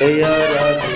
जय राधे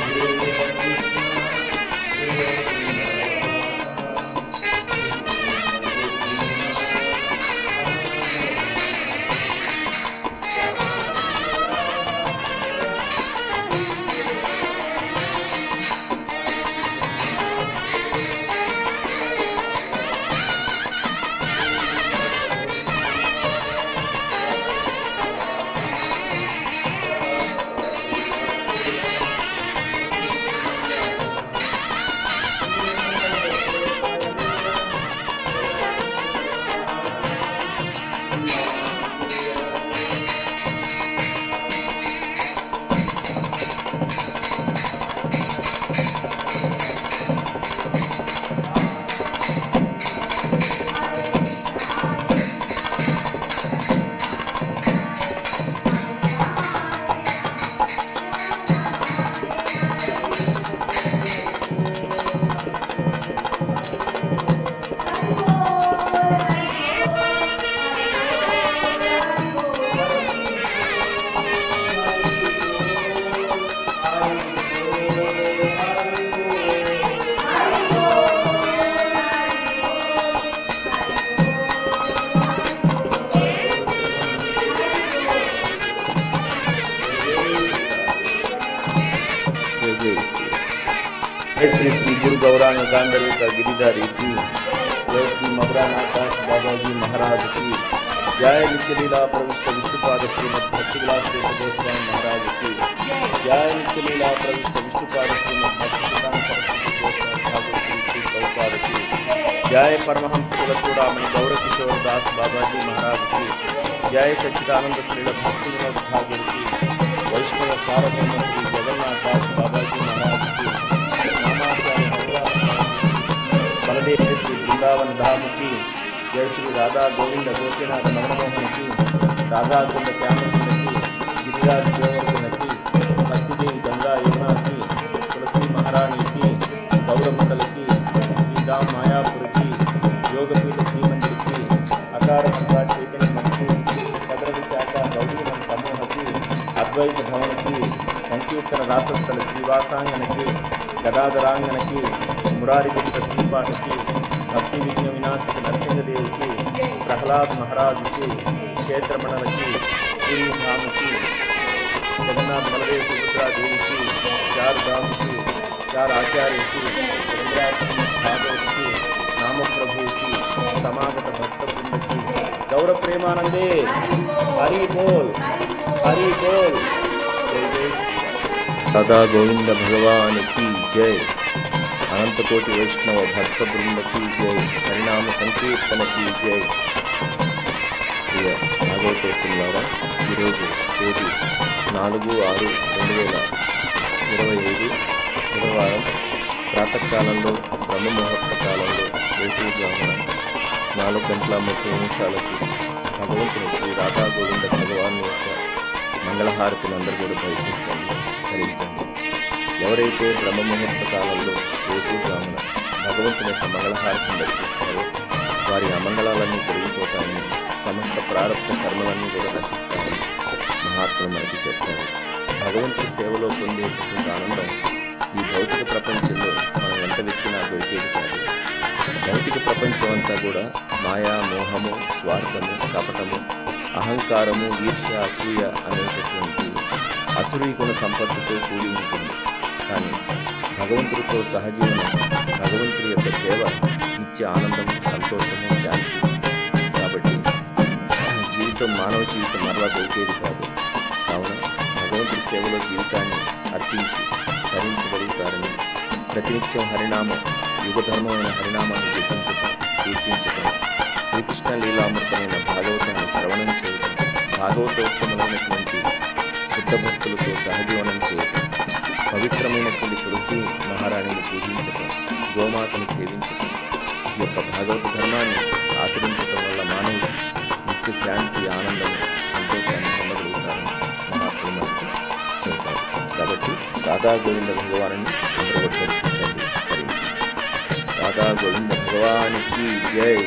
श्री श्री गुरु गौरांग गांधर्व का गिरिधारी की जय श्री मधुरानाथ बाबाजी महाराज की जय नित्यलीला प्रविष्ट विष्णुपाद श्रीमद भक्तिविलास गोस्वामी महाराज की जय नित्यलीला प्रविष्ट विष्णुपाद श्रीमद भक्तिविलास की जय परमहंस कुलचूड़ामणि गौरकिशोर दास बाबाजी महाराज की जय सच्चिदानंद श्रील भक्ति विनोद ठाकुर की वैष्णव सार्वभौम श्री जगन्नाथ दास बाबाजी महाराज की बलदेव श्री वृंदावन धाम की जय श्री राधा गोविंद गोपीनाथ मदनमोहन की राधा कुंड श्यामकुंड की गिरिराज गोवर्धन की भक्तिदेवी गंगा यमुना की तुलसी महारानी की गौरमंडल की श्रीराम मायापुर की योगपीठ श्री मंदिर की अकार मंत्रा चैतन्य मठ की कद्र विशाखा गौरी मन समूह की अद्वैत भवन की संकीर्तन रासस्थल श्रीवासांगन की गदाधरांगन की मुरारी गुप्त श्रीपाठ की भक्ति विघ्न विनाशक नरसिंहदेव की प्रहलाद महाराज की क्षेत्र मंडल की पूरी धाम की जगन्नाथ बलदेव सुभद्रा देवी की चार धाम की चार आचार्य की भागवत की नाम प्रभु की समागत भक्त वृंद की गौर प्रेमानंदे हरि बोल हरि बोल। राधा गोविंद भगवान की जय। अनंत कोटि वैष्णव भक्त वृंद की जय। हरिनाम संकीर्तन की जय। प्रिय भाగవతోత్తములారా, ఈరోజు తేదీ 4/6/2025 బుధవారం ప్రాతకాలంలో బ్రహ్మముహూర్త కాలంలో వేకువజామున 4:30 భగవంతుని శ్రీ రాధా గోవింద భగవాన్ యొక్క మంగళహారతిని అందరూ కూడా దర్శించండి, ధరించండి. ఎవరైతే బ్రహ్మముహూర్త కాలంలో వేకువజామున భగవంతుని యొక్క మంగళహారతిని దర్శిస్తారో వారి అమంగళాలన్నీ తొలగిపోతాయని, సమస్త ప్రారంభ కర్మలన్నీ కూడా నశిస్తాయని మహాత్ములు మనకి చెప్తారు. భగవంతుడి సేవలో పొందేటటువంటి ఆనందం ఈ భౌతిక ప్రపంచంలో మనం ఎంత వెతికినా దొరికేది కాదు. భౌతిక ప్రపంచం అంతా కూడా మాయా, మోహము, స్వార్థము, కపటము, అహంకారము, ఈర్ష్య, అసూయ అనేటటువంటి అసురీ గుణ సంపత్తితో కూడి ఉంటుంది. కానీ భగవంతుడితో సహజీవనం, భగవంతుడి యొక్క సేవ నిత్య ఆనందము, సంతోషము, శాంతి. కాబట్టి మానవ జీవితం మరలా దొరికేది కాదు. కావున భగవంతుడి సేవలో జీవితాన్ని అర్పించి ధరించగలుగుతారని, ప్రతినిత్యం హరినామం, యుగధర్మమైన హరినామాన్ని జపించటం, కీర్తించటం, శ్రీకృష్ణ లీలామృతమైన భాగవతాన్ని శ్రవణం చేయటం, భాగవతోత్తములైనటువంటి శుద్ధ భక్తులతో సహజీవనం చేయటం, పవిత్రమైనటువంటి తులసి మహారాణిని పూజించటం, గోమాతను సేవించటం, ఈ యొక్క భాగవత ధర్మాన్ని ఆచరించటం వల్ల మానవుడు నిత్య శాంతి, ఆనందం, సంతోషాన్ని పొందగలుగుతారని మహాత్ములు మనకు చెబుతారు. కాబట్టి రాధా గోవింద భగవాన్ని అందరూ దర్శించండి. రాధా గోవింద భగవానికి జై.